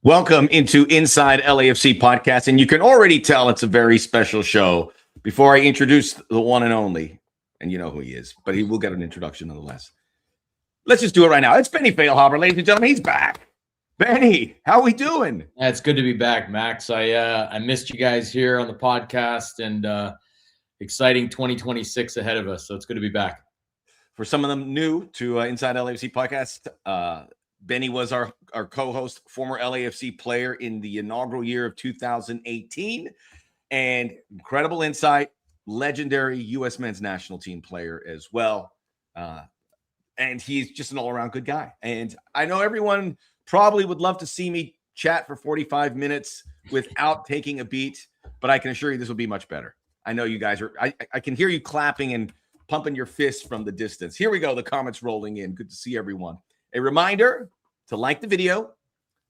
Welcome into Inside LAFC podcast, and you can already tell it's a very special show. Before I introduce the one and only, and you know who he is, but he will get an introduction nonetheless. Let's just do it right now. It's Benny Feilhaber, ladies and gentlemen. He's back. Benny, how are we doing? Yeah, it's good to be back, Max. I missed you guys here on the podcast, and exciting 2026 ahead of us. So it's good to be back. For some of them new to Inside LAFC podcast, Benny was our co-host, former LAFC player in the inaugural year of 2018, and incredible insight, legendary U.S. men's national team player as well. And he's just an all-around good guy. And I know everyone probably would love to see me chat for 45 minutes without taking a beat, but I can assure you this will be much better. I know you guys are, I can hear you clapping and pumping your fists from the distance. Here we go, the comments rolling in. Good to see everyone. A reminder to like the video,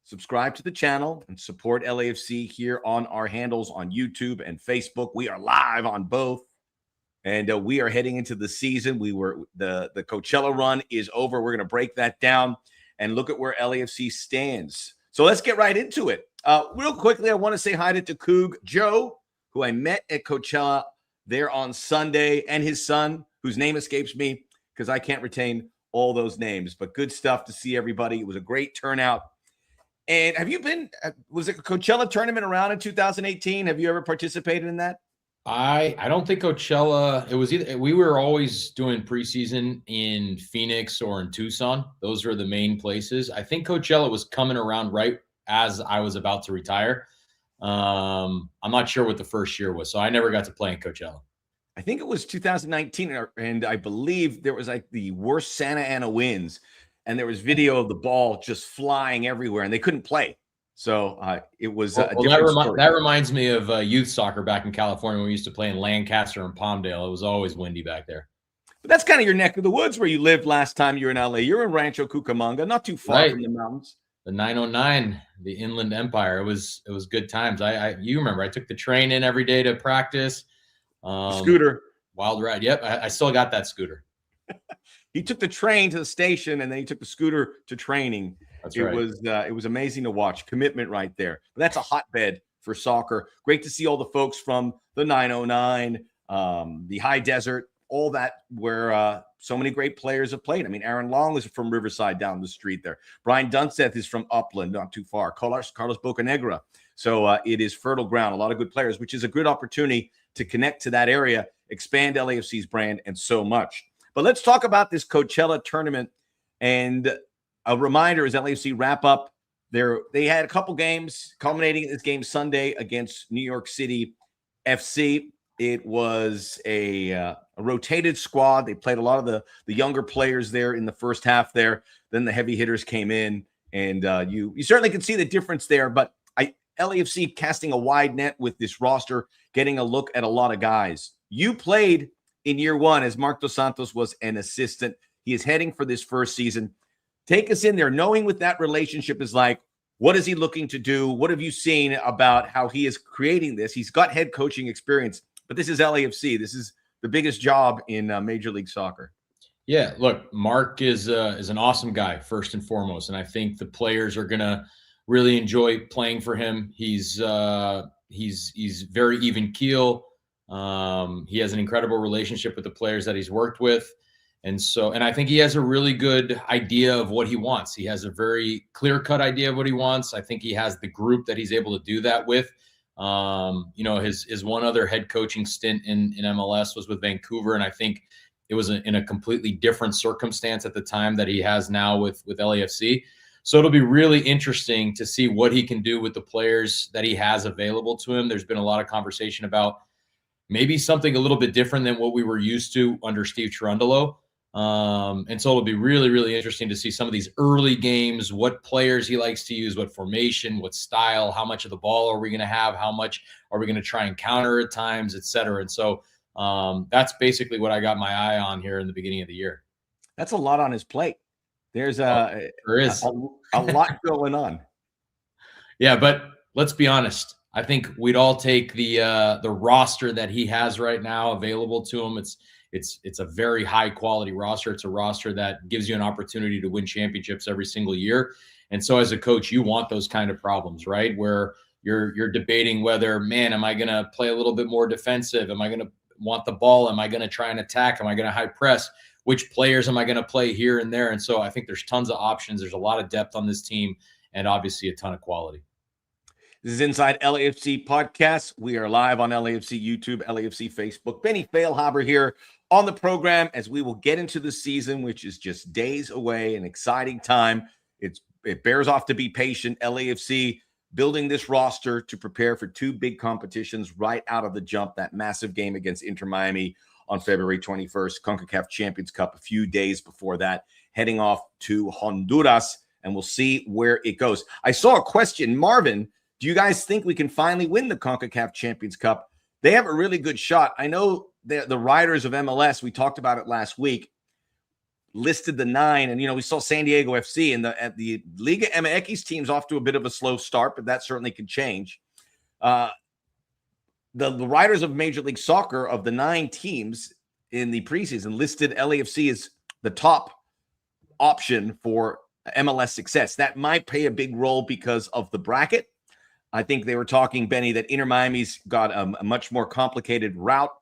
subscribe to the channel, and support LAFC here on our handles on YouTube and Facebook. We are live on both, and we are heading into the season. The Coachella run is over. We're going to break that down and look at where LAFC stands. So let's get right into it. Real quickly, I want to say hi to Coog Joe, who I met at Coachella there on Sunday, and his son, whose name escapes me because I can't retain all those names, but good stuff to see everybody. It was a great turnout. And have you been, was it a Coachella tournament around in 2018? Have you ever participated in that? I don't think Coachella, it was either, we were always doing preseason in Phoenix or in Tucson. Those were the main places. I think Coachella was coming around right as I was about to retire. I'm not sure what the first year was, so I never got to play in Coachella. I think it was 2019, and I believe there was like the worst Santa Ana winds, and there was video of the ball just flying everywhere, and they couldn't play. So it was a different story. That reminds me of youth soccer back in California when we used to play in Lancaster and Palmdale. It was always windy back there. But that's kind of your neck of the woods where you lived last time you were in LA. You're in Rancho Cucamonga, not too far from the mountains. The 909, the Inland Empire. It was good times. You remember I took the train in every day to practice. Scooter. Wild ride. Yep. I still got that scooter. He took the train to the station, and then he took the scooter to training. That's right. It was amazing to watch. Commitment right there. But that's a hotbed for soccer. Great to see all the folks from the 909, the High Desert, all that where so many great players have played. I mean, Aaron Long is from Riverside down the street there. Brian Dunseth is from Upland, not too far. Carlos Bocanegra. So it is fertile ground. A lot of good players, which is a good opportunity to connect to that area, expand LAFC's brand, and so much. But let's talk about this Coachella tournament. And a reminder, as LAFC wrap up, they had a couple games, culminating in this game Sunday against New York City FC. It was a rotated squad. They played a lot of the younger players there in the first half there. Then the heavy hitters came in, and you certainly can see the difference there. But LAFC casting a wide net with this roster, getting a look at a lot of guys. You played in year one as Marc Dos Santos was an assistant. He is heading for this first season. Take us in there, knowing what that relationship is like. What is he looking to do? What have you seen about how he is creating this? He's got head coaching experience, but this is LAFC. This is the biggest job in Major League Soccer. Yeah, look, Mark is an awesome guy, first and foremost, and I think the players are going to really enjoy playing for him. He's very even keel. He has an incredible relationship with the players that he's worked with. And I think he has a really good idea of what he wants. He has a very clear-cut idea of what he wants. I think he has the group that he's able to do that with. His one other head coaching stint in MLS was with Vancouver, and I think it was in a completely different circumstance at the time that he has now with LAFC. So it'll be really interesting to see what he can do with the players that he has available to him. There's been a lot of conversation about maybe something a little bit different than what we were used to under Steve Cherundolo. And so it'll be really, really interesting to see some of these early games, what players he likes to use, what formation, what style, how much of the ball are we going to have, how much are we going to try and counter at times, et cetera. And so that's basically what I got my eye on here in the beginning of the year. That's a lot on his plate. There's a lot going on. Yeah, but let's be honest. I think we'd all take the roster that he has right now available to him. It's a very high quality roster. It's a roster that gives you an opportunity to win championships every single year. And so as a coach, you want those kind of problems, right? Where you're debating whether, man, am I going to play a little bit more defensive? Am I going to want the ball? Am I going to try and attack? Am I going to high press? Which players am I going to play here and there? And so I think there's tons of options. There's a lot of depth on this team and obviously a ton of quality. This is Inside LAFC Podcast. We are live on LAFC YouTube, LAFC Facebook. Benny Feilhaber here on the program as we will get into the season, which is just days away, an exciting time. It bears off to be patient. LAFC building this roster to prepare for two big competitions right out of the jump. That massive game against Inter Miami on February 21st, CONCACAF Champions Cup a few days before that, heading off to Honduras, and we'll see where it goes. I saw a question, Marvin, do you guys think we can finally win the CONCACAF Champions Cup? They have a really good shot. I know the writers of MLS, we talked about it last week, listed the 9, and we saw San Diego FC, and the Liga MX team's off to a bit of a slow start, but that certainly could change. The writers of Major League Soccer, of the 9 teams in the preseason, listed LAFC as the top option for MLS success. That might play a big role because of the bracket. I think they were talking, Benny, that Inter Miami's got a much more complicated route.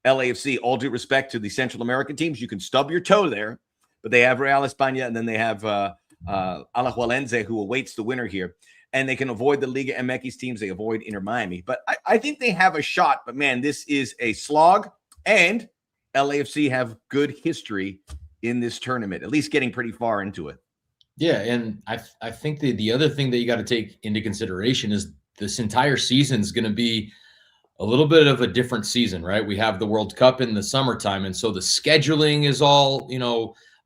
LAFC, all due respect to the Central American teams, you can stub your toe there, but they have Real España, and then they have Alajuelense, who awaits the winner here. And they can avoid the Liga MX teams. They avoid Inter Miami. But I think they have a shot. But, man, this is a slog. And LAFC have good history in this tournament, at least getting pretty far into it. Yeah, and I think the other thing that you got to take into consideration is this entire season is going to be a little bit of a different season, right? We have the World Cup in the summertime, and so the scheduling is all,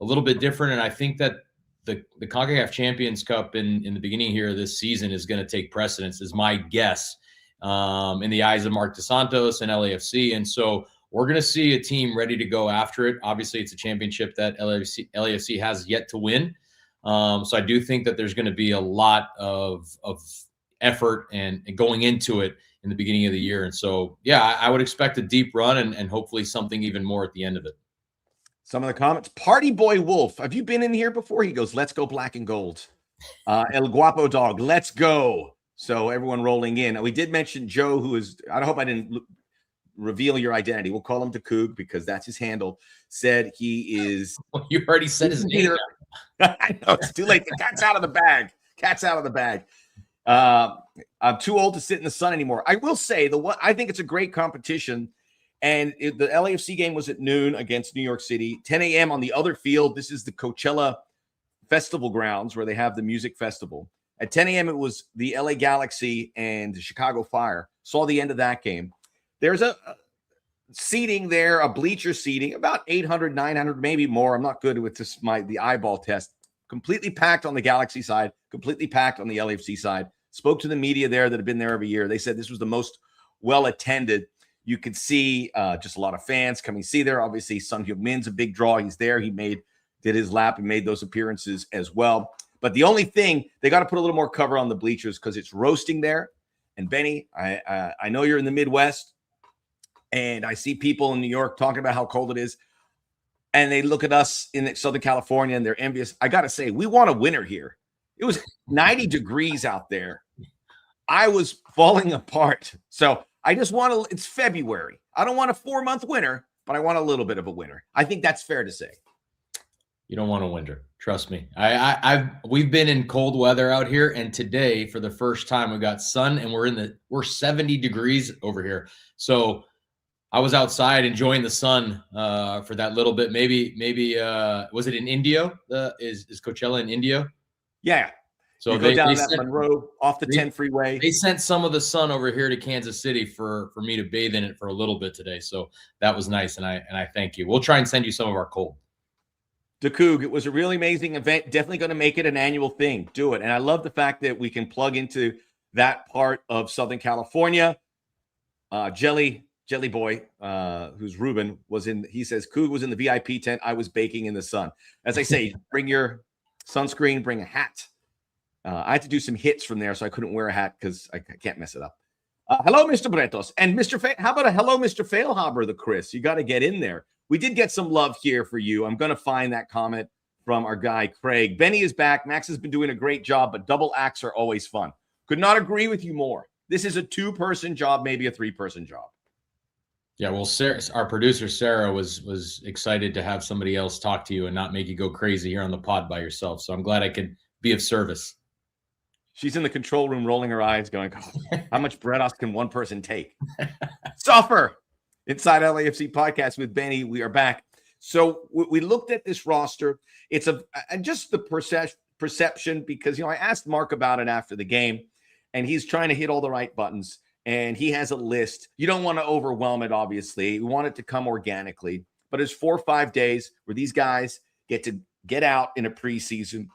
a little bit different. And I think that the CONCACAF Champions Cup in the beginning here of this season is going to take precedence, is my guess, in the eyes of Marc Dos Santos and LAFC. And so we're going to see a team ready to go after it. Obviously, it's a championship that LAFC has yet to win. So I do think that there's going to be a lot of effort and going into it in the beginning of the year. And so, yeah, I would expect a deep run and hopefully something even more at the end of it. Some of the comments. Party Boy Wolf, have you been in here before? He goes, let's go black and gold. El Guapo Dog, let's go. So everyone rolling in. We did mention Joe, who is, I hope I didn't reveal your identity. We'll call him Dakug because that's his handle. Said he is. Well, you already said his name. I know it's too late. The cat's out of the bag. Cat's out of the bag. I'm too old to sit in the sun anymore. I will say I think it's a great competition. And the LAFC game was at noon against New York City, 10 a.m. on the other field. This is the Coachella Festival grounds where they have the music festival. At 10 a.m., it was the LA Galaxy and the Chicago Fire. Saw the end of that game. There's a seating there, a bleacher seating, about 800, 900, maybe more. I'm not good with the eyeball test. Completely packed on the Galaxy side, completely packed on the LAFC side. Spoke to the media there that have been there every year. They said this was the most well-attended. You could see just a lot of fans coming to see there. Obviously, Son Heung-min's a big draw. He's there. He did his lap and made those appearances as well. But the only thing, they got to put a little more cover on the bleachers because it's roasting there. And Benny, I know you're in the Midwest, and I see people in New York talking about how cold it is. And they look at us in Southern California, and they're envious. I got to say, we want a winter here. It was 90 degrees out there. I was falling apart. So I just want it's February. I don't want a 4-month winter, but I want a little bit of a winter. I think that's fair to say. You don't want a winter. Trust me. We've been in cold weather out here, and today, for the first time, we got sun, and we're 70 degrees over here. So I was outside enjoying the sun for that little bit. Maybe was it in Indio? Is Coachella in Indio? Yeah. So you go down that Monroe off the 10 freeway. They sent some of the sun over here to Kansas City for me to bathe in it for a little bit today. So that was nice, and I thank you. We'll try and send you some of our cold. Dakug, it was a really amazing event. Definitely going to make it an annual thing. Do it. And I love the fact that we can plug into that part of Southern California. Jelly Boy, who's Ruben, he says, Coog was in the VIP tent. I was baking in the sun. As I say, bring your sunscreen, bring a hat. I had to do some hits from there, so I couldn't wear a hat because I can't mess it up. Hello, Mr. Bretos. And how about a hello, Mr. Feilhaber, the Chris? You got to get in there. We did get some love here for you. I'm going to find that comment from our guy, Craig. Benny is back. Max has been doing a great job, but double acts are always fun. Could not agree with you more. This is a 2-person job, maybe a 3-person job. Yeah, well, Sarah, our producer Sarah was excited to have somebody else talk to you and not make you go crazy here on the pod by yourself. So I'm glad I could be of service. She's in the control room rolling her eyes going, oh, how much bread off can one person take? Suffer. Inside LAFC podcast with Benny. We are back. So we looked at this roster. It's just the perception because, I asked Mark about it after the game, and he's trying to hit all the right buttons. And he has a list. You don't want to overwhelm it, obviously. You want it to come organically. But it's 4 or 5 days where these guys get to get out in a preseason,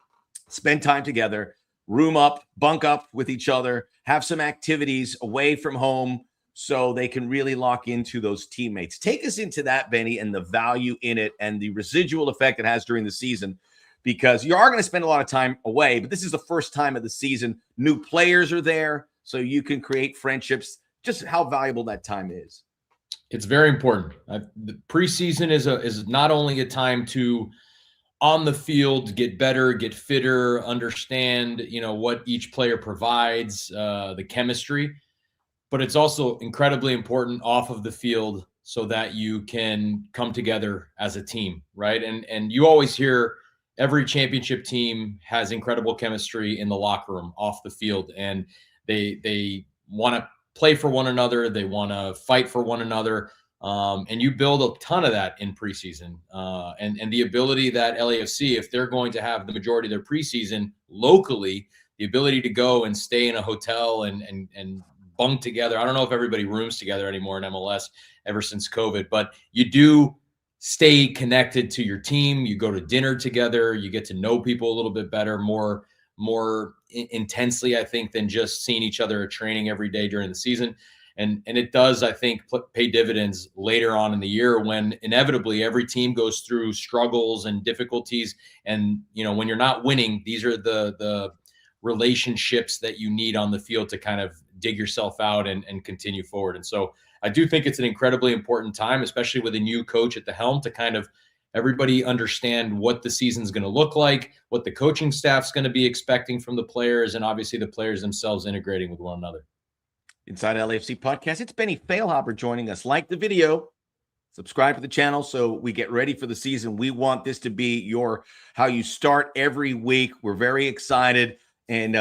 spend time together, room up, bunk up with each other, have some activities away from home so they can really lock into those teammates. Take us into that, Benny, and the value in it and the residual effect it has during the season, because you are going to spend a lot of time away, but this is the first time of the season. New players are there, so you can create friendships. Just how valuable that time is. It's very important. The preseason is not only a time to on the field get better, get fitter, understand what each player provides, the chemistry, but it's also incredibly important off of the field so that you can come together as a team, right? And you always hear every championship team has incredible chemistry in the locker room, off the field, and they want to play for one another. They want to fight for one another. And you build a ton of that in preseason. And the ability that LAFC, if they're going to have the majority of their preseason locally, the ability to go and stay in a hotel and bunk together. I don't know if everybody rooms together anymore in MLS ever since COVID, but you do stay connected to your team. You go to dinner together. You get to know people a little bit better, more intensely, I think, than just seeing each other at training every day during the season. And it does, I think, pay dividends later on in the year when inevitably every team goes through struggles and difficulties. And, when you're not winning, these are the relationships that you need on the field to kind of dig yourself out and continue forward. And so I do think it's an incredibly important time, especially with a new coach at the helm, to kind of everybody understand what the season's going to look like, what the coaching staff's going to be expecting from the players, and obviously the players themselves integrating with one another. Inside LAFC podcast, it's Benny Feilhaber joining us. Like the video, subscribe to the channel so we get ready for the season. We want this to be how you start every week. We're very excited. And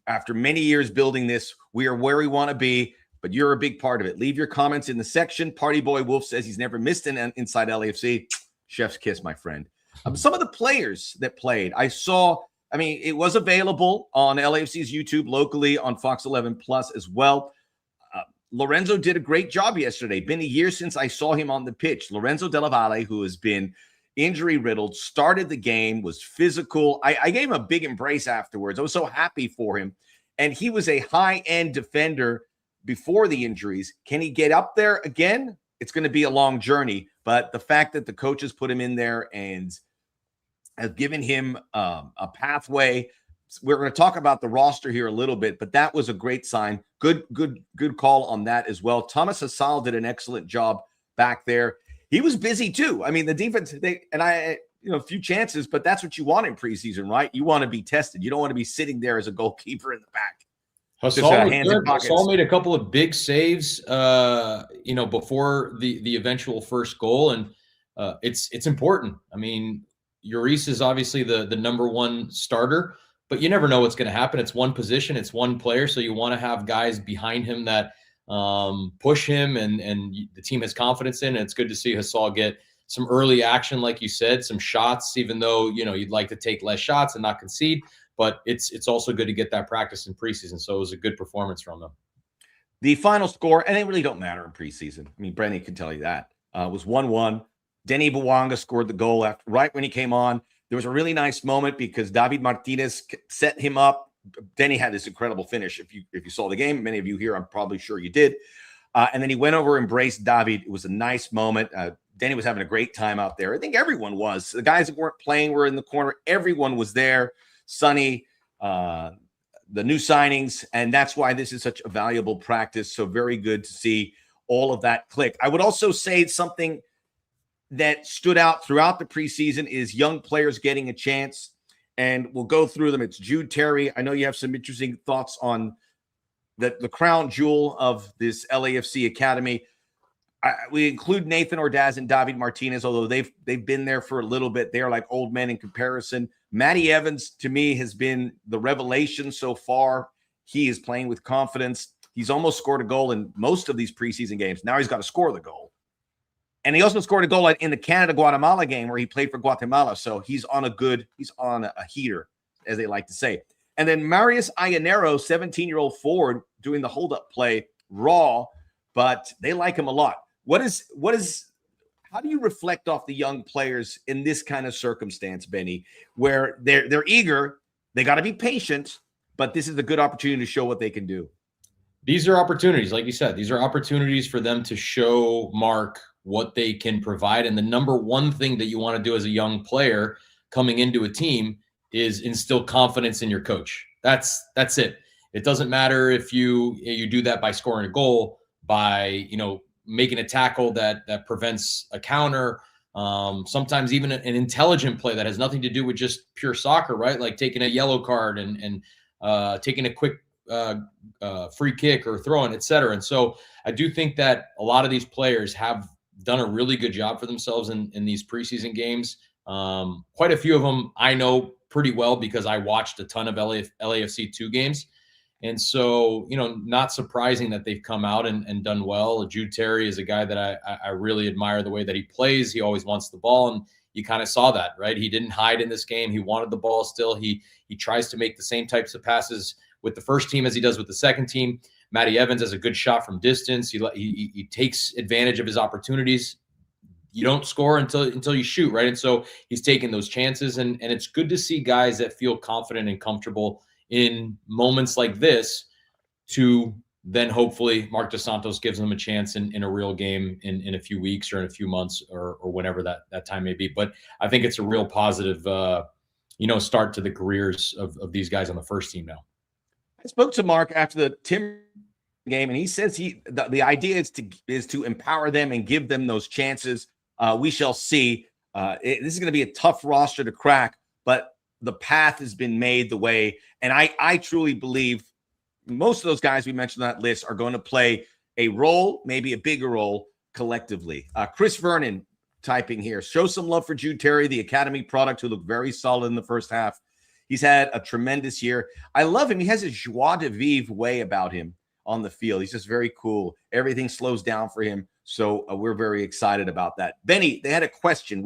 after many years building this, we are where we want to be, but you're a big part of it. Leave your comments in the section. Party Boy Wolf says he's never missed an Inside LAFC. Chef's kiss, my friend. Some of the players that played, it was available on LAFC's YouTube locally on Fox 11 Plus as well. Lorenzo did a great job yesterday. Been a year since I saw him on the pitch. Lorenzo Della Valle, who has been injury-riddled, started the game, was physical. I gave him a big embrace afterwards. I was so happy for him. And he was a high-end defender before the injuries. Can he get up there again? It's going to be a long journey. But the fact that the coaches put him in there and have given him a pathway. We're going to talk about the roster here a little bit, but that was a great sign. Good call on that as well. Thomas Hasal did an excellent job back there. He was busy too. I mean, the defense, a few chances, but that's what you want in preseason, right? You want to be tested. You don't want to be sitting there as a goalkeeper in the back. Hasal made a couple of big saves, before the eventual first goal, and it's important. I mean, Lloris is obviously the number one starter, but you never know what's going to happen. It's one position, it's one player, so you want to have guys behind him that push him, and the team has confidence in. And it's good to see Hasal get some early action, like you said, some shots, even though you'd like to take less shots and not concede. But it's also good to get that practice in preseason. So it was a good performance from them. The final score, and they really don't matter in preseason. I mean, Brenny can tell you that, was 1-1. Denny Bouanga scored the goal right when he came on. There was a really nice moment because David Martinez set him up. Denny had this incredible finish. If you saw the game, many of you here, I'm probably sure you did. And then he went over and embraced David. It was a nice moment. Denny was having a great time out there. I think everyone was. The guys that weren't playing were in the corner. Everyone was there. Sonny, the new signings, and that's why this is such a valuable practice. So very good to see all of that click. I would also say something that stood out throughout the preseason is young players getting a chance, and we'll go through them. It's Jude Terry. I know you have some interesting thoughts on the crown jewel of this LAFC academy. We include Nathan Ordaz and David Martinez, although they've been there for a little bit. They're like old men in comparison. Matty Evans, to me, has been the revelation so far. He is playing with confidence. He's almost scored a goal in most of these preseason games. Now he's got to score the goal. And he also scored a goal in the Canada-Guatemala game where he played for Guatemala. So he's on a heater, as they like to say. And then Marius Ayanero, 17-year-old forward, doing the hold-up play, raw, but they like him a lot. How do you reflect off the young players in this kind of circumstance, Benny, where they're eager, they got to be patient, but this is a good opportunity to show what they can do? These are opportunities, like you said. These are opportunities for them to show Mark what they can provide. And the number one thing that you want to do as a young player coming into a team is instill confidence in your coach. That's it. It doesn't matter if you do that by scoring a goal, by making a tackle that prevents a counter. Sometimes even an intelligent play that has nothing to do with just pure soccer, right? Like taking a yellow card and taking a quick free kick or throwing, et cetera. And so I do think that a lot of these players have done a really good job for themselves in these preseason games. Quite a few of them I know pretty well because I watched a ton of LAFC 2 games. And so, not surprising that they've come out and done well. Jude Terry is a guy that I really admire the way that he plays. He always wants the ball, and you kind of saw that, right? He didn't hide in this game. He wanted the ball still. He tries to make the same types of passes with the first team as he does with the second team. Matty Evans has a good shot from distance. He takes advantage of his opportunities. You don't score until you shoot, right? And so he's taking those chances, and it's good to see guys that feel confident and comfortable in moments like this to then hopefully Mark Dos Santos gives them a chance in a real game in a few weeks or in a few months or whenever that time may be. But I think it's a real positive, start to the careers of these guys on the first team now. I spoke to Mark after the Tim game, and he says the idea is to empower them and give them those chances. We shall see. This is going to be a tough roster to crack, but the path has been made the way. And I truly believe most of those guys we mentioned on that list are going to play a role, maybe a bigger role collectively. Chris Vernon typing here. Show some love for Jude Terry, the academy product who looked very solid in the first half. He's had a tremendous year. I love him. He has a joie de vivre way about him on the field. He's just very cool. Everything slows down for him. So we're very excited about that. Benny, they had a question.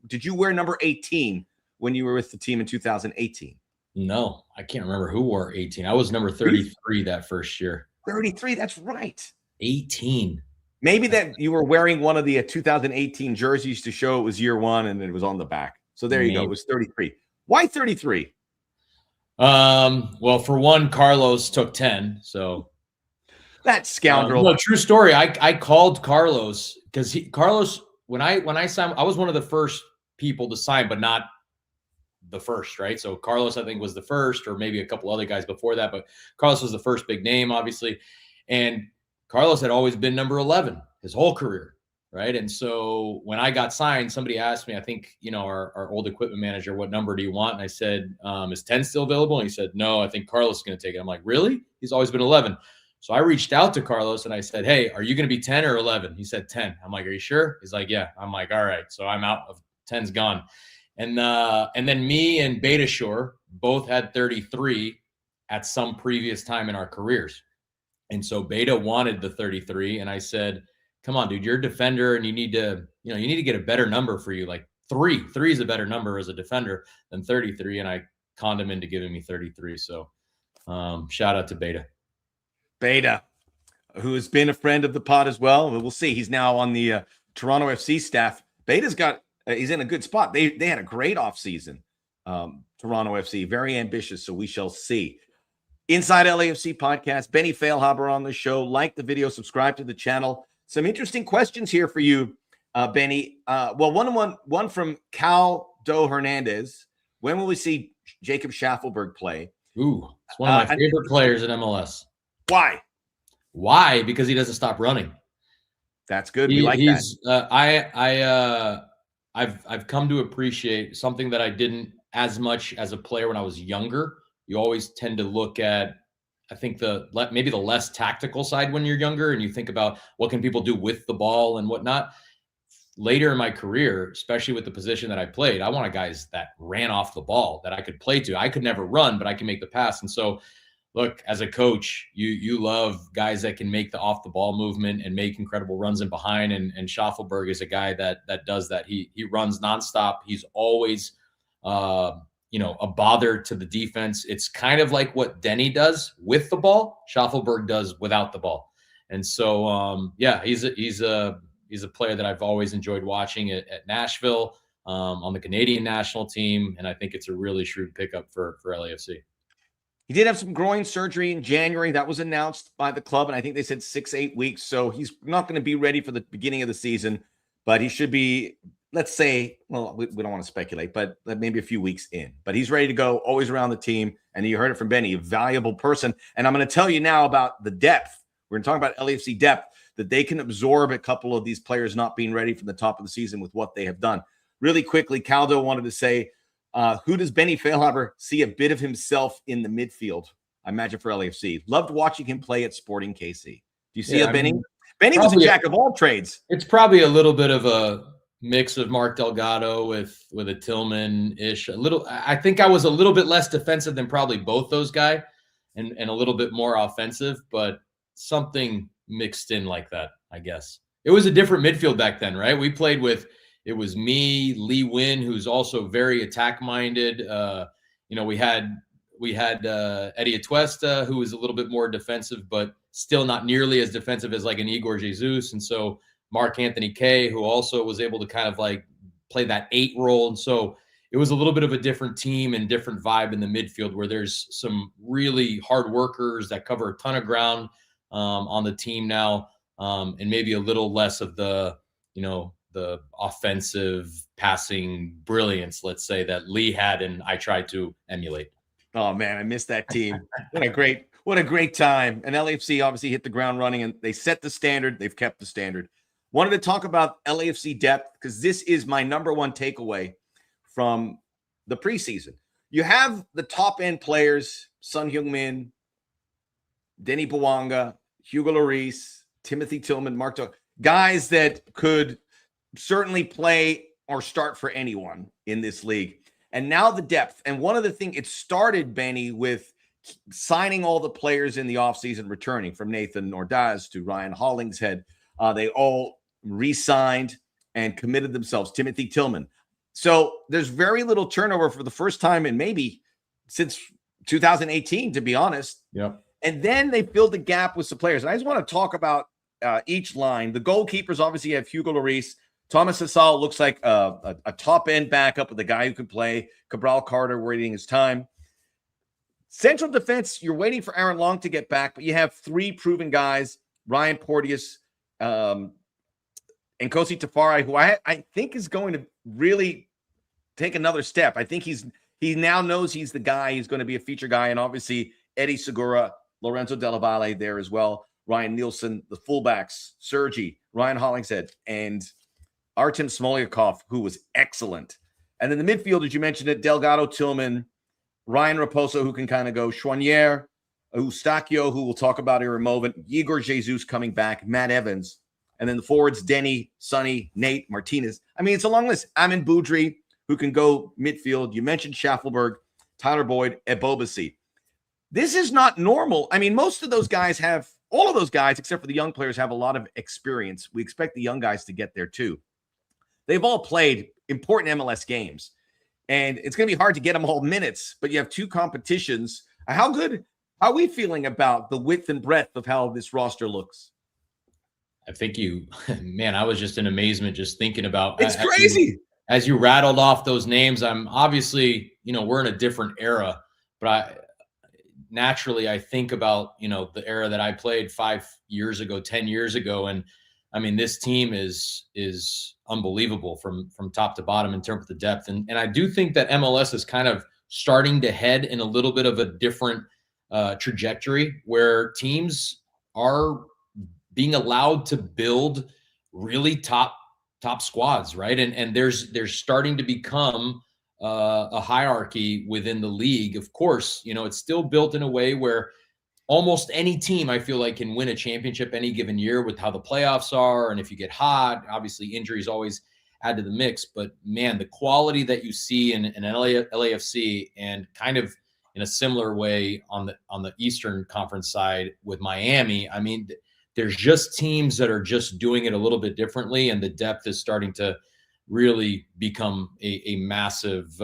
Did you wear number 18 when you were with the team in 2018? No, I can't remember who wore 18. I was number 33 that first year. 33, that's right. 18. Maybe that you were wearing one of the 2018 jerseys to show it was year one and it was on the back. So there you go. It was 33. Why 33? Well, for one, Carlos took 10. So that scoundrel. No, true story. I called Carlos because Carlos, when I signed, I was one of the first people to sign, but not the first, right? So Carlos, I think, was the first, or maybe a couple other guys before that, but Carlos was the first big name, obviously. And Carlos had always been number 11 his whole career, right? And so when I got signed, somebody asked me, I think, our old equipment manager, what number do you want? And I said, is 10 still available? And he said, no, I think Carlos is going to take it. I'm like, really? He's always been 11. So I reached out to Carlos and I said, hey, are you going to be 10 or 11? He said 10. I'm like, are you sure? He's like, yeah. I'm like, all right. So I'm out of 10's gone. And then me and Beta Shore both had 33 at some previous time in our careers. And so Beta wanted the 33. And I said, come on, dude, you're a defender and you need to get a better number for you. Like 3 is a better number as a defender than 33. And I conned him into giving me 33. So shout out to Beta, who has been a friend of the pod as well. We'll see. He's now on the Toronto FC staff. Beta's got he's in a good spot. They had a great offseason. Toronto FC, very ambitious. So we shall see. Inside LAFC podcast, Benny Feilhaber on the show. Like the video, subscribe to the channel. Some interesting questions here for you, Benny. Well, one from Cal Do Hernandez. When will we see Jacob Schaffelberg play? Ooh, it's one of my favorite players in MLS. Why? Because he doesn't stop running. That's good. We like that. I've come to appreciate something that I didn't as much as a player when I was younger. You always tend to look at, I think maybe the less tactical side when you're younger, and you think about what can people do with the ball and whatnot. Later in my career, especially with the position that I played, I wanted guys that ran off the ball that I could play to. I could never run, but I can make the pass. And so, look, as a coach, you love guys that can make the off the ball movement and make incredible runs in behind. And Schaffelberg is a guy that does that. He runs nonstop. He's always a bother to the defense. It's kind of like what Denny does with the ball, Schaffelberg does without the ball. And so he's a player that I've always enjoyed watching at Nashville, on the Canadian national team, and I think it's a really shrewd pickup for LAFC. He did have some groin surgery in January. That was announced by the club, and I think they said 6-8 weeks. So he's not going to be ready for the beginning of the season, but he should be, let's say, well, we don't want to speculate, but maybe a few weeks in. But he's ready to go, always around the team. And you heard it from Benny, a valuable person. And I'm going to tell you now about the depth. We're going to talk about LAFC depth, that they can absorb a couple of these players not being ready from the top of the season with what they have done. Really quickly, Caldo wanted to say, who does Benny Feilhaber see a bit of himself in the midfield? I imagine for LAFC. Loved watching him play at Sporting KC. Do you see Benny? Benny was a jack of all trades. It's probably a little bit of a mix of Mark Delgado with a Tillman-ish. I think I was a little bit less defensive than probably both those guys, and a little bit more offensive, but something mixed in like that, I guess. It was a different midfield back then, right? We played with, it was me, Lee Wynn, who's also very attack-minded. We had Eddie Atuesta, who was a little bit more defensive, but still not nearly as defensive as like an Igor Jesus. And so Mark Anthony Kay, who also was able to kind of like play that 8 role. And so it was a little bit of a different team and different vibe in the midfield, where there's some really hard workers that cover a ton of ground on the team now, and maybe a little less of the offensive passing brilliance, let's say, that Lee had and I tried to emulate. Oh man, I missed that team. What a great time. And LAFC obviously hit the ground running, and they set the standard. They've kept the standard. Wanted to talk about LAFC depth, because this is my number one takeaway from the preseason. You have the top end players, Son Heung-min, Denny Bouanga, Hugo Lloris, Timothy Tillman, Mark Dog, guys that could certainly play or start for anyone in this league. And now the depth. And one of the things, it started, Benny, with signing all the players in the offseason, returning, from Nathan Ordaz to Ryan Hollingshead. They all re-signed and committed themselves. Timothy Tillman. So there's very little turnover for the first time in maybe since 2018, to be honest. Yep. And then they filled the gap with some players. And I just want to talk about each line. The goalkeepers obviously have Hugo Lloris. Thomas Hasal looks like a top-end backup with a guy who can play. Cabral Carter waiting his time. Central defense, you're waiting for Aaron Long to get back, but you have 3 proven guys, Ryan Porteous, and Kosi Tafari, who I think is going to really take another step. I think he now knows he's the guy. He's going to be a feature guy, and obviously Eddie Segura, Lorenzo Della Valle there as well, Ryan Nielsen, the fullbacks, Sergi, Ryan Hollingshead, and Artem Smolyakov, who was excellent. And then the midfield, as you mentioned it, Delgado, Tillman, Ryan Raposo, who can kind of go, Chouanier, Eustachio, who we'll talk about here in a moment, Igor Jesus coming back, Matt Evans, and then the forwards, Denny, Sonny, Nate, Martinez. I mean, it's a long list. Amin Boudry, who can go midfield. You mentioned Schaffelberg, Tyler Boyd, Ebobasi. This is not normal. I mean, most of those guys have, all of those guys, except for the young players, have a lot of experience. We expect the young guys to get there too. They've all played important MLS games, and it's going to be hard to get them all minutes, but you have 2 competitions. How good are we feeling about the width and breadth of how this roster looks? I think I was just in amazement just thinking about. It's crazy. As you rattled off those names, I'm obviously, we're in a different era, but naturally I think about, the era that I played 5 years ago, 10 years ago. And I mean, this team is unbelievable from top to bottom in terms of the depth. And I do think that MLS is kind of starting to head in a little bit of a different trajectory, where teams are being allowed to build really top top squads, right? And there's starting to become a hierarchy within the league. Of course, it's still built in a way where almost any team, I feel like, can win a championship any given year with how the playoffs are. And if you get hot, obviously injuries always add to the mix. But man, the quality that you see in LAFC, and kind of in a similar way on the Eastern Conference side with Miami, I mean, there's just teams that are just doing it a little bit differently, and the depth is starting to really become a massive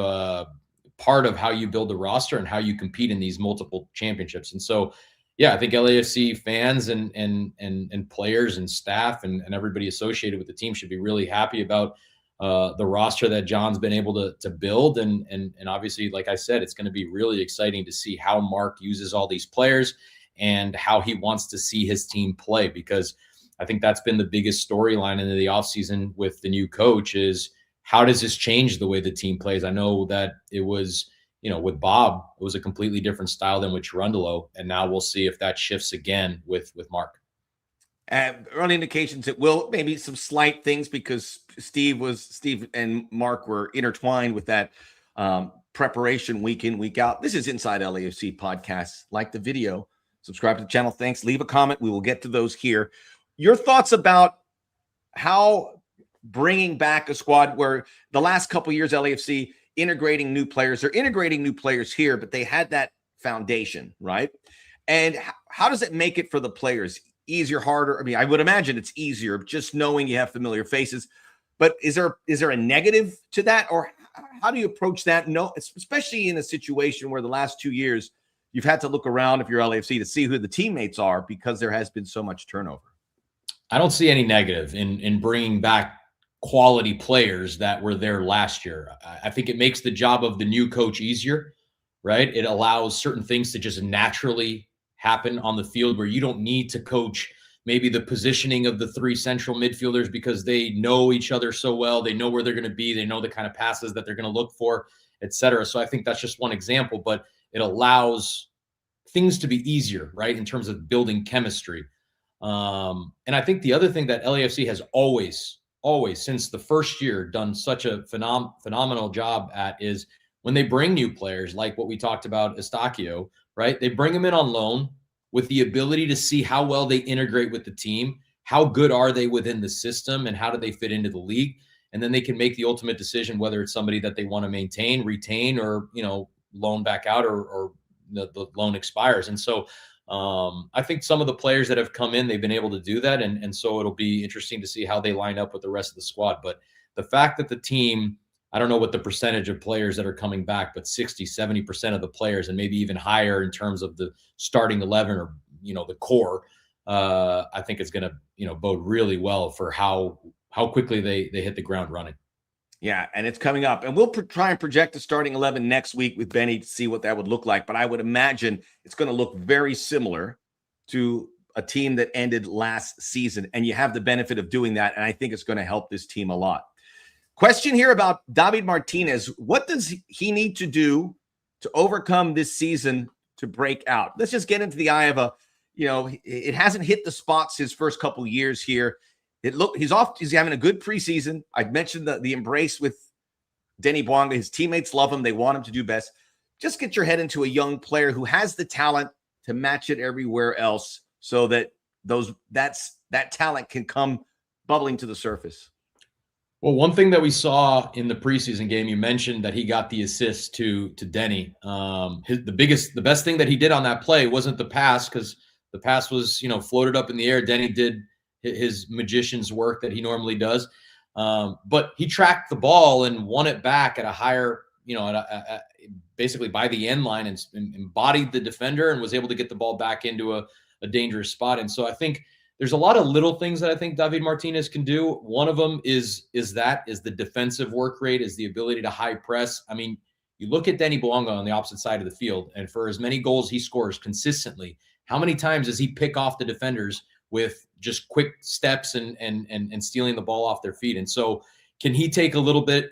part of how you build the roster and how you compete in these multiple championships. And so, yeah, I think LAFC fans and players and staff and everybody associated with the team should be really happy about the roster that John's been able to build. And obviously, like I said, it's going to be really exciting to see how Mark uses all these players and how he wants to see his team play, because I think that's been the biggest storyline into the offseason with the new coach is how does this change the way the team plays? I know that it was, with Bob, it was a completely different style than with Cherundolo, and now we'll see if that shifts again with Mark. Early indications it will, maybe some slight things, because Steve and Mark were intertwined with that preparation week in, week out. This is Inside LAFC podcast. Like the video, subscribe to the channel. Thanks. Leave a comment. We will get to those here. Your thoughts about how bringing back a squad where the last couple of years, LAFC integrating new players, they're integrating new players here, but they had that foundation, right? And how does it make it for the players? Easier, harder? I mean, I would imagine it's easier just knowing you have familiar faces, but is there a negative to that, or how do you approach that? No, especially in a situation where the last 2 years you've had to look around, if you're LAFC, to see who the teammates are because there has been so much turnover. I don't see any negative in bringing back quality players that were there last year. I think it makes the job of the new coach easier, right? It allows certain things to just naturally happen on the field where you don't need to coach maybe the positioning of the three central midfielders because they know each other so well. They know where they're going to be. They know the kind of passes that they're going to look for, et cetera. So I think that's just one example, but it allows things to be easier, right? In terms of building chemistry. And I think the other thing that LAFC has always, since the first year, done such a phenomenal job at is when they bring new players, like what we talked about, Eustaquio, right? They bring them in on loan with the ability to see how well they integrate with the team, how good are they within the system, and how do they fit into the league. And then they can make the ultimate decision whether it's somebody that they want to maintain, retain, or, loan back out, or the loan expires. And so I think some of the players that have come in, they've been able to do that. And so it'll be interesting to see how they line up with the rest of the squad. But the fact that the team, I don't know what the percentage of players that are coming back, but 60-70% of the players, and maybe even higher in terms of the starting 11 or, the core, I think it's going to, bode really well for how quickly they hit the ground running. Yeah, and it's coming up. And we'll try and project the starting 11 next week with Benny to see what that would look like. But I would imagine it's going to look very similar to a team that ended last season. And you have the benefit of doing that. And I think it's going to help this team a lot. Question here about David Martinez. What does he need to do to overcome this season to break out? Let's just get into the eye of it hasn't hit the spots his first couple of years here. He's having a good preseason. I mentioned the embrace with Denny Bwanga. His teammates love him. They want him to do best. Just get your head into a young player who has the talent to match it everywhere else so that that talent can come bubbling to the surface. Well, one thing that we saw in the preseason game, you mentioned that he got the assist to Denny. The best thing that he did on that play wasn't the pass, because the pass was, floated up in the air. Denny did his magician's work that he normally does. But he tracked the ball and won it back at a higher, basically by the end line, and embodied the defender and was able to get the ball back into a dangerous spot. And so I think there's a lot of little things that I think David Martinez can do. One of them is the defensive work rate, is the ability to high press. I mean, you look at Denny Bwanga on the opposite side of the field, and for as many goals he scores consistently, how many times does he pick off the defenders with just quick steps and stealing the ball off their feet? And so can he take a little bit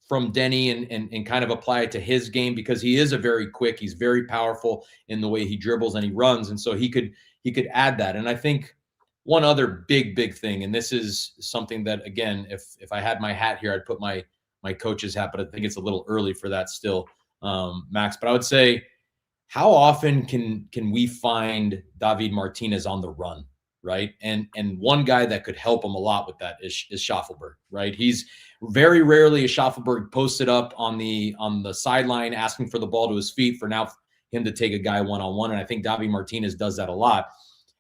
from Denny and kind of apply it to his game? Because he is he's very powerful in the way he dribbles and he runs. And so he could add that. And I think one other big thing, and this is something that, again, if I had my hat here, I'd put my coach's hat, but I think it's a little early for that still, Max. But I would say, how often can we find David Martinez on the run, right? And one guy that could help him a lot with that is Schaffelberg, right? He's very rarely is Schaffelberg posted up on the sideline asking for the ball to his feet for now him to take a guy one-on-one. And I think David Martinez does that a lot.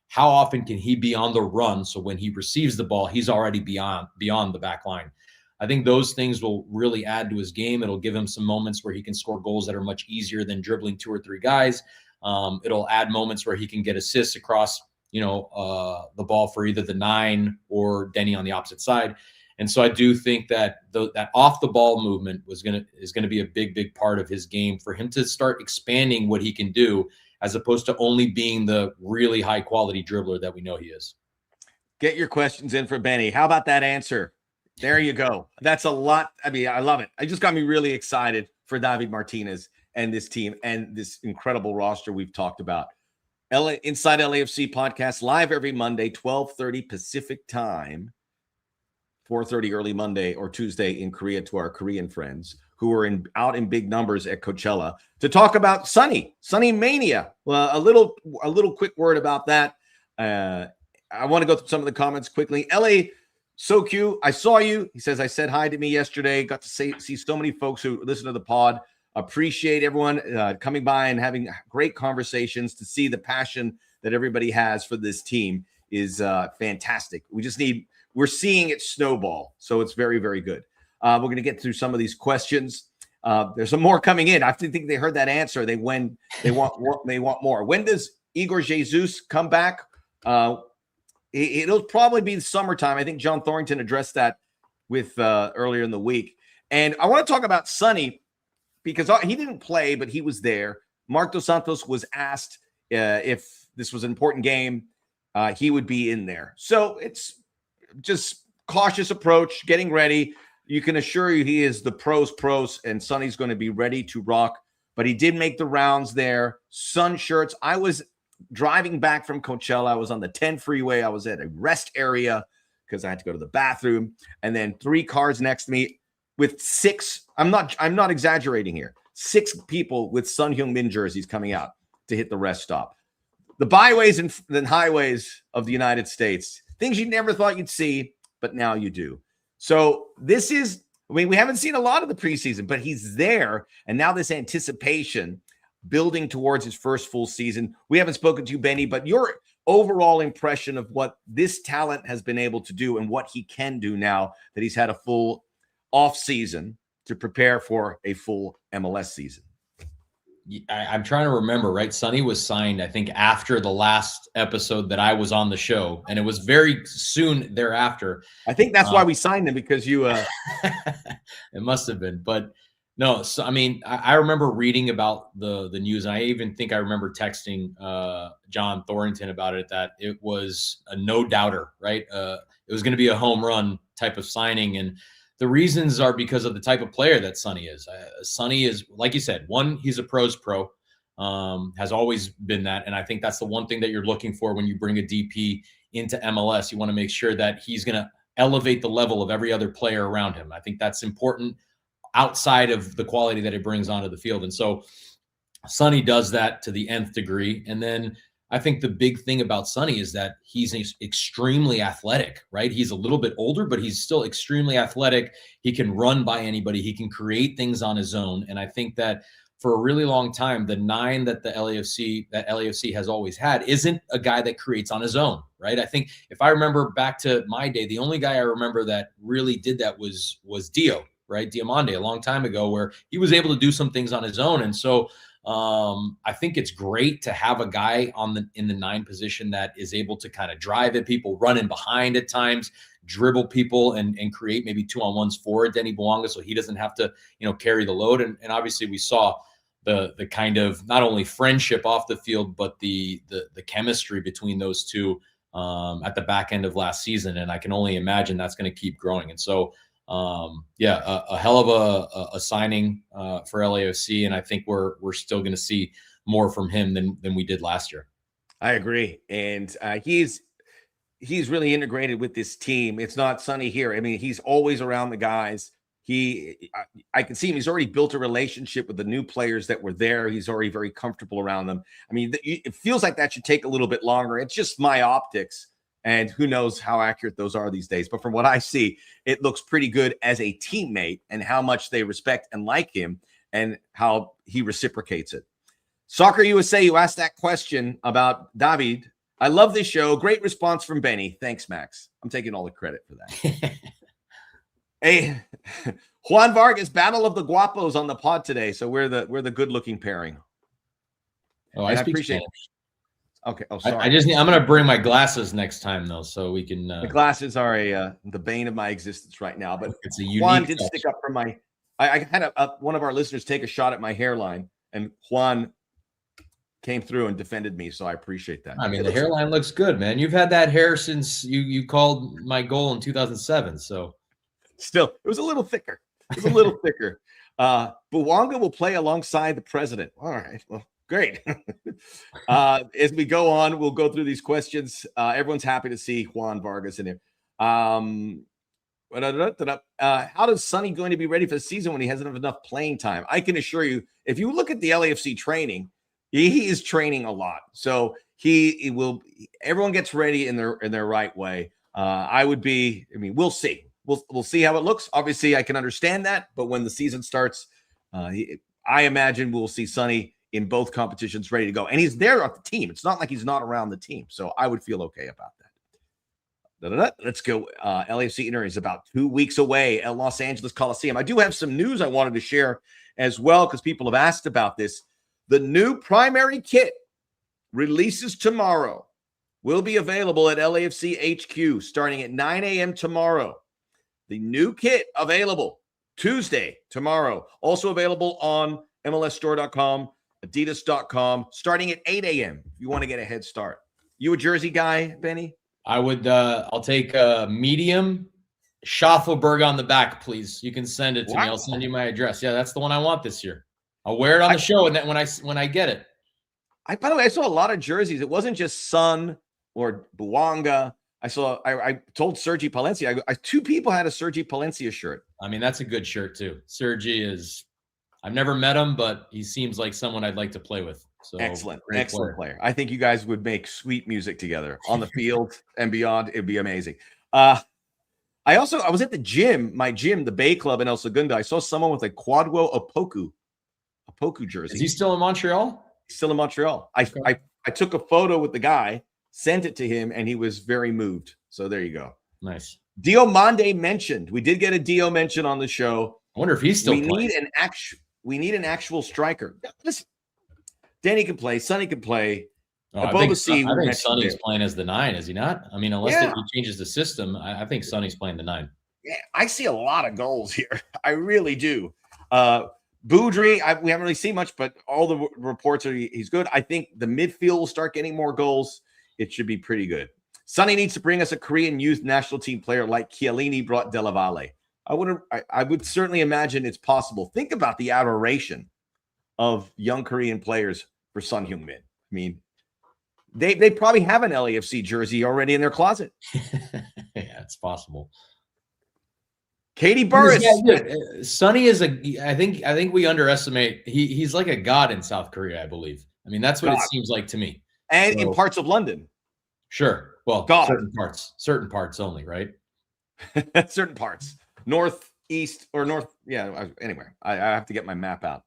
How often can he be on the run? So when he receives the ball, he's already beyond the back line. I think those things will really add to his game. It'll give him some moments where he can score goals that are much easier than dribbling 2 or 3 guys. It'll add moments where he can get assists across, the ball for either the 9 or Denny on the opposite side. And so I do think that that off the ball movement is going to be a big part of his game for him to start expanding what he can do, as opposed to only being the really high quality dribbler that we know he is. Get your questions in for Benny. How about that answer? There you go. That's a lot. I mean, I love it. It just got me really excited for David Martinez and this team and this incredible roster we've talked about. Inside LAFC podcast live every Monday, 12:30 Pacific time, 4:30 early Monday or Tuesday in Korea, to our Korean friends who are out in big numbers at Coachella to talk about Sonny Mania. Well, a little quick word about that. I want to go through some of the comments quickly. LA, so cute. I saw you. He says, I said hi to me yesterday. Got to see so many folks who listen to the pod. Appreciate everyone coming by and having great conversations. To see the passion that everybody has for this team is fantastic. We're seeing it snowball. So it's very, very good. We're going to get through some of these questions. There's some more coming in. I think they heard that answer. They want more. When does Igor Jesus come back? It'll probably be the summertime. I think John Thornton addressed that with earlier in the week. And I want to talk about Sonny, because he didn't play, but he was there. Marc Dos Santos was asked if this was an important game, he would be in there. So it's just cautious approach, getting ready. You can assure you he is the pros, and Sonny's going to be ready to rock. But he did make the rounds there. Sun shirts. I was driving back from Coachella. I was on the 10 freeway. I was at a rest area because I had to go to the bathroom. And then 3 cars next to me with 6. I'm not exaggerating here. 6 people with Son Heung-min jerseys coming out to hit the rest stop. The byways and highways of the United States, things you never thought you'd see, but now you do. So this is, we haven't seen a lot of the preseason, but he's there. And now this anticipation building towards his first full season. We haven't spoken to you, Benny, but your overall impression of what this talent has been able to do and what he can do now that he's had a full off season to prepare for a full MLS season. I'm trying to remember, right? Sonny was signed, I think, after the last episode that I was on the show, and it was very soon thereafter. I think that's why we signed him, because you it must have been. But no, so I mean, I remember reading about the news, and I even think I remember texting John Thornton about it, that it was a no doubter, right? It was going to be a home run type of signing, and the reasons are because of the type of player that Sonny is. Sonny is, like you said, one, he's a pros pro, has always been that. And I think that's the one thing that you're looking for when you bring a DP into MLS. You want to make sure that he's going to elevate the level of every other player around him. I think that's important outside of the quality that he brings onto the field. And so Sonny does that to the nth degree. And then I think the big thing about Sonny is that he's extremely athletic, right? He's a little bit older, but he's still extremely athletic. He can run by anybody. He can create things on his own. And I think that for a really long time, the 9 that LAFC has always had isn't a guy that creates on his own, right? I think if I remember back to my day, the only guy I remember that really did that was Dio, right? Diamande, a long time ago, where he was able to do some things on his own. And so I think it's great to have a guy in the 9 position that is able to kind of drive at people, run in behind at times, dribble people, and create maybe 2-on-1s for Denny Bouanga, so he doesn't have to, carry the load. And obviously we saw the kind of not only friendship off the field, but the chemistry between those two at the back end of last season. And I can only imagine that's going to keep growing. And so a hell of a signing for LAFC, and I think we're still going to see more from him than we did last year. I agree, and he's he's really integrated with this team. It's not Sonny here. I mean, he's always around the guys. I can see him. He's already built a relationship with the new players that were there. He's already very comfortable around them. I mean, it feels like that should take a little bit longer. It's just my optics, and who knows how accurate those are these days. But from what I see, it looks pretty good as a teammate, and how much they respect and like him, and how he reciprocates it. Soccer USA, you asked that question about David. I love this show. Great response from Benny. Thanks, Max. I'm taking all the credit for that. Hey, Juan Vargas, Battle of the Guapos on the pod today. So we're the good-looking pairing. Oh, I appreciate it. Okay. Oh, sorry. I'm going to bring my glasses next time though, so we can. The glasses are the bane of my existence right now. But it's a unique Juan did stick up for my. I had one of our listeners take a shot at my hairline, and Juan came through and defended me, so I appreciate that. I mean, the hairline looks good, man. You've had that hair since you called my goal in 2007, so. Still, it was a little thicker. It was a little thicker. Buwanga will play alongside the president. All right. Well, great. As we go on, we'll go through these questions. Everyone's happy to see Juan Vargas in there. How does Sonny going to be ready for the season when he hasn't have enough playing time? I can assure you, if you look at the LAFC training, he is training a lot. So he will. Everyone gets ready in their right way. We'll see. We'll see how it looks. Obviously, I can understand that, but when the season starts, I imagine we'll see Sonny in both competitions ready to go. And he's there at the team. It's not like he's not around the team. So I would feel okay about that. Let's go. LAFC Inter is about 2 weeks away at Los Angeles Coliseum. I do have some news I wanted to share as well, because people have asked about this. The new primary kit releases tomorrow. Will be available at LAFC HQ starting at 9 a.m. tomorrow. The new kit available Tuesday, tomorrow. Also available on MLSstore.com, Adidas.com, starting at 8 a.m. if you want to get a head start. You a jersey guy, Benny? I would. I'll take a medium Schaffelberg on the back, please. You can send it to me. I'll send you my address. Yeah, that's the one I want this year. I'll wear it on the show, and then when I get it. By the way, I saw a lot of jerseys. It wasn't just Sun or Buwanga. I told Sergi Palencia, two people had a Sergi Palencia shirt. I mean, that's a good shirt too. Sergi I've never met him, but he seems like someone I'd like to play with. So excellent player. I think you guys would make sweet music together on the field and beyond. It'd be amazing. I was at the gym, the Bay Club in El Segundo. I saw someone with a Kwadwo Opoku jersey. Is he still in Montreal? He's still in Montreal. I took a photo with the guy, sent it to him, and he was very moved. So there you go. Nice. Diomande mentioned. We did get a Dio mention on the show. I wonder if he's still playing. We need an actual striker. Listen, Danny can play. Sonny can play. I think Sonny's playing as the 9, is he not? I mean, unless he changes the system, I think Sonny's playing the 9. Yeah, I see a lot of goals here. I really do. Boudry, we haven't really seen much, but all the reports are he's good. I think the midfield will start getting more goals. It should be pretty good. Sonny needs to bring us a Korean youth national team player like Chiellini brought Della Valle. I would certainly imagine it's possible. Think about the adoration of young Korean players for Son Heung-min. I mean, they probably have an LAFC jersey already in their closet. Yeah, it's possible. Katie Burris. Yeah, Sonny is I think we underestimate. He's like a god in South Korea, I believe. I mean, that's what it seems like to me. And in parts of London. Sure. Well, certain parts only, right? Certain parts. North, east, or north. Yeah. Anyway, I have to get my map out.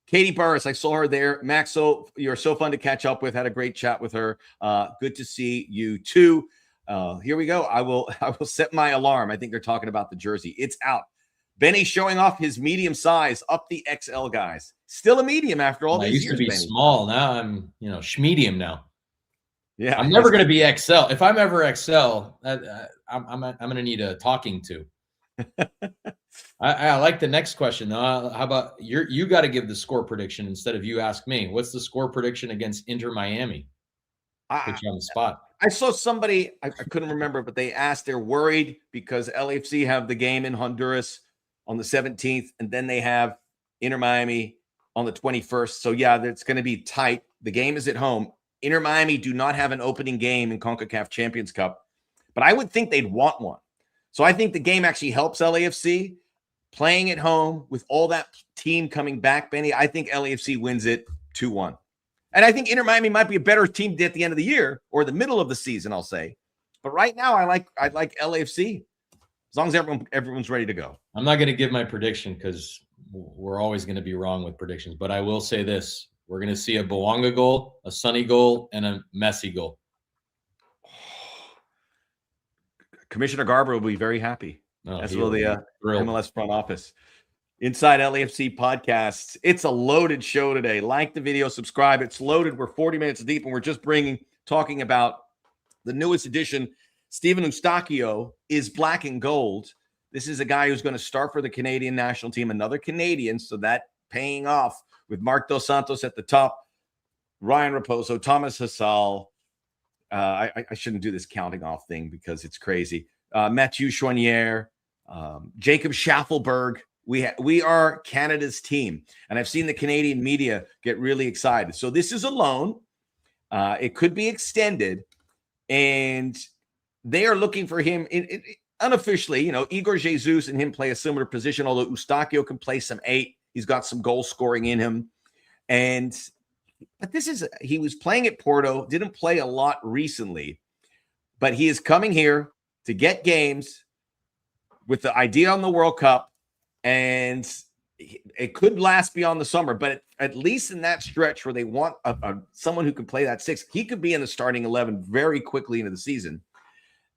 Katie Burris, I saw her there. Max, you're so fun to catch up with. Had a great chat with her. Good to see you too. Here we go. I will set my alarm. I think they're talking about the jersey. It's out. Benny showing off his medium size, up the XL guys. Still a medium after all these years. I used to be Benny. Small. Now I'm, schmedium now. Yeah, I'm never going to be XL. If I'm ever XL, I'm going to need a talking to. I like the next question. How about you got to give the score prediction instead of you ask me. What's the score prediction against Inter Miami? Put you on the spot. I saw somebody, I couldn't remember, but they asked, they're worried because LAFC have the game in Honduras on the 17th, and then they have Inter Miami on the 21st. So, yeah, it's going to be tight. The game is at home. Inter Miami do not have an opening game in CONCACAF Champions Cup. but I would think they'd want one. So I think the game actually helps LAFC playing at home with all that team coming back, Benny. I think LAFC wins it 2-1. And I think Inter Miami might be a better team at the end of the year or the middle of the season, I'll say. But right now, I like LAFC as long as everyone's ready to go. I'm not going to give my prediction because we're always going to be wrong with predictions. But I will say this: we're going to see a Bouanga goal, a Sonny goal, and a Messi goal. Commissioner Garber will be very happy. As will the thrilled. MLS front office. Inside LAFC podcast. It's a loaded show today. Like the video, subscribe. It's loaded. We're 40 minutes deep, and we're just talking about the newest edition. Steven Eustáquio is black and gold. This is a guy who's going to start for the Canadian national team, another Canadian, so that paying off with Marc Dos Santos at the top, Ryan Raposo, Thomas Hasal. I shouldn't do this counting off thing because it's crazy. Mathieu Choinière, Jacob Schaffelberg. We are Canada's team, and I've seen the Canadian media get really excited. So this is a loan. It could be extended, and they are looking for him unofficially. You know, Igor Jesus and him play a similar position, although Eustáquio can play some 8. He's got some goal scoring in him, but he was playing at Porto, didn't play a lot recently, but he is coming here to get games with the idea on the World Cup. And it could last beyond the summer, but at least in that stretch where they want someone who can play that 6, he could be in the starting 11 very quickly into the season.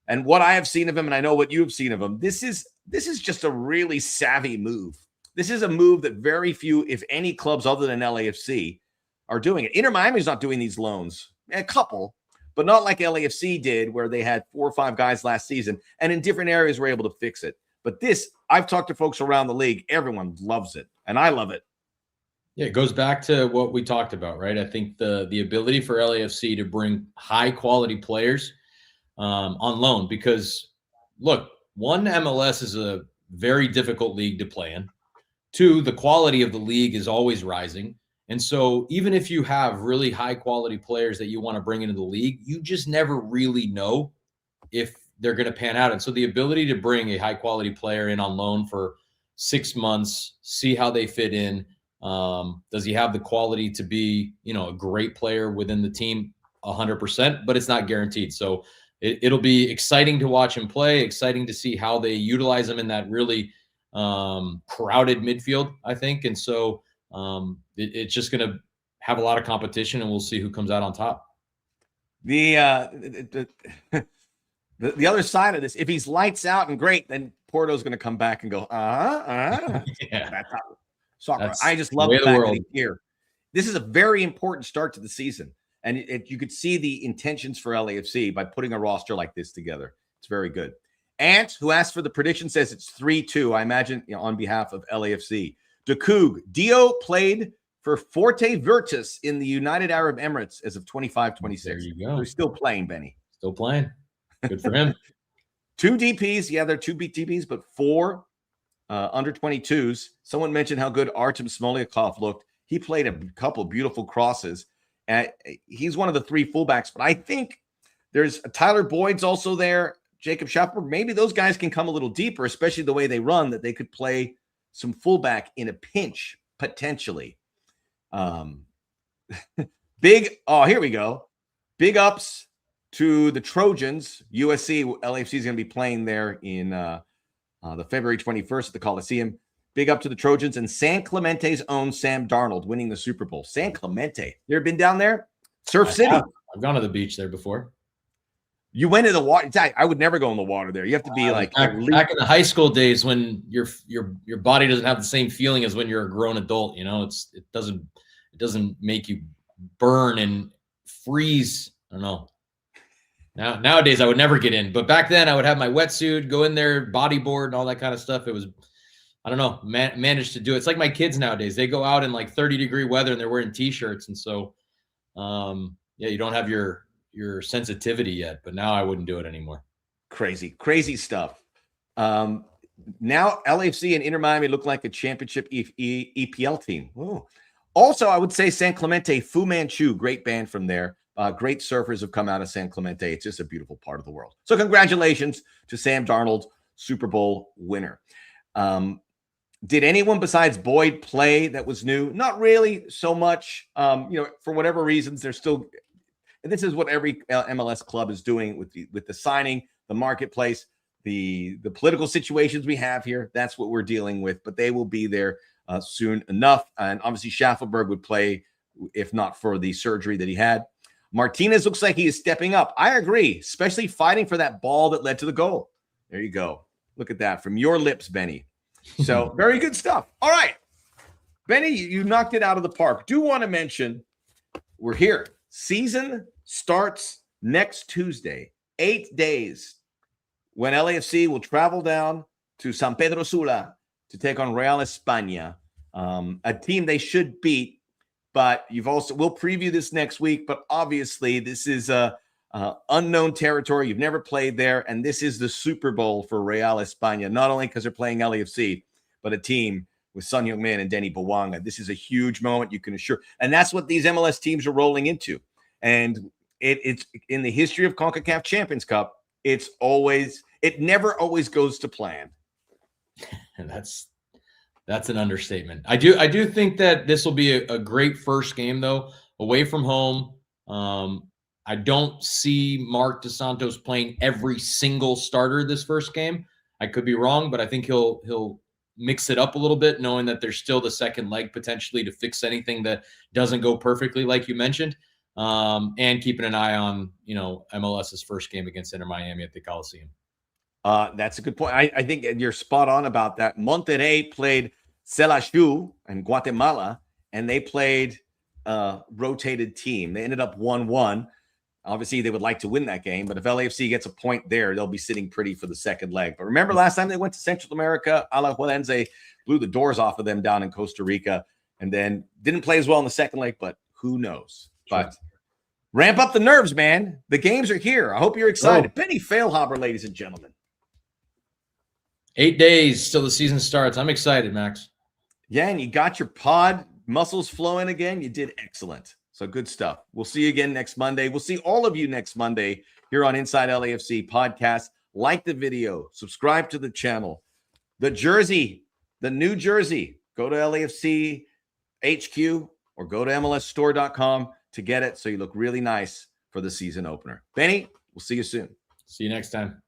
And what I have seen of him, and I know what you have seen of him, this is just a really savvy move. This is a move that very few, if any, clubs other than LAFC are doing it. Inter Miami's not doing these loans, a couple, but not like LAFC did, where they had 4 or 5 guys last season, and in different areas were able to fix it. But this, I've talked to folks around the league. Everyone loves it, and I love it. Yeah, it goes back to what we talked about, right? I think the ability for LAFC to bring high-quality players on loan because, look, 1, MLS is a very difficult league to play in. 2, the quality of the league is always rising. And so even if you have really high-quality players that you want to bring into the league, you just never really know if they're going to pan out. And so the ability to bring a high quality player in on loan for 6 months, see how they fit in. Does he have the quality to be, a great player within the team? 100%, but it's not guaranteed. So it'll be exciting to watch him play, exciting to see how they utilize him in that really crowded midfield, I think. And so it's just going to have a lot of competition, and we'll see who comes out on top. The other side of this, if he's lights out and great, then Porto's going to come back and go, Yeah. That's how soccer. I just love the fact that he's here. This is a very important start to the season. And you could see the intentions for LAFC by putting a roster like this together. It's very good. Ant, who asked for the prediction, says it's 3-2. I imagine on behalf of LAFC. DeCoog, Dio played for Forte Virtus in the United Arab Emirates as of 25-26. There you go. They're still playing, Benny. Still playing. Good for him. 2 DPs. Yeah, they're 2 DPs, but 4 under 22s. Someone mentioned how good Artem Smolyakov looked. He played a couple beautiful crosses. He's one of the 3 fullbacks, but I think there's Tyler Boyd's also there. Jacob Schaffelberg. Maybe those guys can come a little deeper, especially the way they run, that they could play some fullback in a pinch, potentially. Here we go. Big ups to the Trojans. USC, LAFC is going to be playing there in the February 21st at the Coliseum. Big up to the Trojans and San Clemente's own Sam Darnold winning the Super Bowl. San Clemente. You ever been down there? Surf City. I've gone to the beach there before. You went to the water. I would never go in the water there. You have to be like back in the high school days when your body doesn't have the same feeling as when you're a grown adult. It doesn't make you burn and freeze. I don't know. Nowadays I would never get in, but back then I would have my wetsuit, go in there, bodyboard and all that kind of stuff. It was, I don't know, managed to do it. It's like my kids nowadays. They go out in like 30-degree weather and they're wearing t-shirts. And so, you don't have your sensitivity yet, but now I wouldn't do it anymore. Crazy stuff. Now LAFC and Inter Miami look like a championship EPL team. Ooh. Also, I would say San Clemente, Fu Manchu, great band from there. Great surfers have come out of San Clemente. It's just a beautiful part of the world. So congratulations to Sam Darnold, Super Bowl winner. Did anyone besides Boyd play that was new? Not really so much. For whatever reasons, they're still, and this is what every MLS club is doing with the signing, the marketplace, the political situations we have here. That's what we're dealing with, but they will be there soon enough. And obviously Schaffelberg would play if not for the surgery that he had. Martinez looks like he is stepping up. I agree, especially fighting for that ball that led to the goal. There you go. Look at that from your lips, Benny. So very good stuff. All right, Benny, you knocked it out of the park. Do want to mention we're here. Season starts next Tuesday, 8 days, when LAFC will travel down to San Pedro Sula to take on Real España, a team they should beat. But we'll preview this next week. But obviously, this is unknown territory. You've never played there, and this is the Super Bowl for Real España. Not only because they're playing LAFC, but a team with Son Heung-min and Denny Bawanga. This is a huge moment, you can assure. And that's what these MLS teams are rolling into. And it's in the history of CONCACAF Champions Cup. It never always goes to plan. And that's an understatement. I do think that this will be a great first game, though, away from home. I don't see Marc Dos Santos playing every single starter this first game. I could be wrong, but I think he'll mix it up a little bit, knowing that there's still the second leg potentially to fix anything that doesn't go perfectly, like you mentioned, and keeping an eye on MLS's first game against Inter Miami at the Coliseum. That's a good point. I think you're spot on about that. Monterrey played Celashu and Guatemala, and they played a rotated team. They ended up 1-1. Obviously, they would like to win that game, but if LAFC gets a point there, they'll be sitting pretty for the second leg. But remember last time they went to Central America, Alajuelense blew the doors off of them down in Costa Rica, and then didn't play as well in the second leg, but who knows? Sure. But ramp up the nerves, man. The games are here. I hope you're excited. Benny Feilhaber, ladies and gentlemen. 8 days till the season starts. I'm excited, Max. Yeah, and you got your pod muscles flowing again. You did excellent. So good stuff. We'll see you again next Monday. We'll see all of you next Monday here on Inside LAFC podcast. Like the video, subscribe to the channel. The jersey, the new jersey, go to LAFC HQ or go to MLSstore.com to get it so you look really nice for the season opener. Benny, we'll see you soon. See you next time.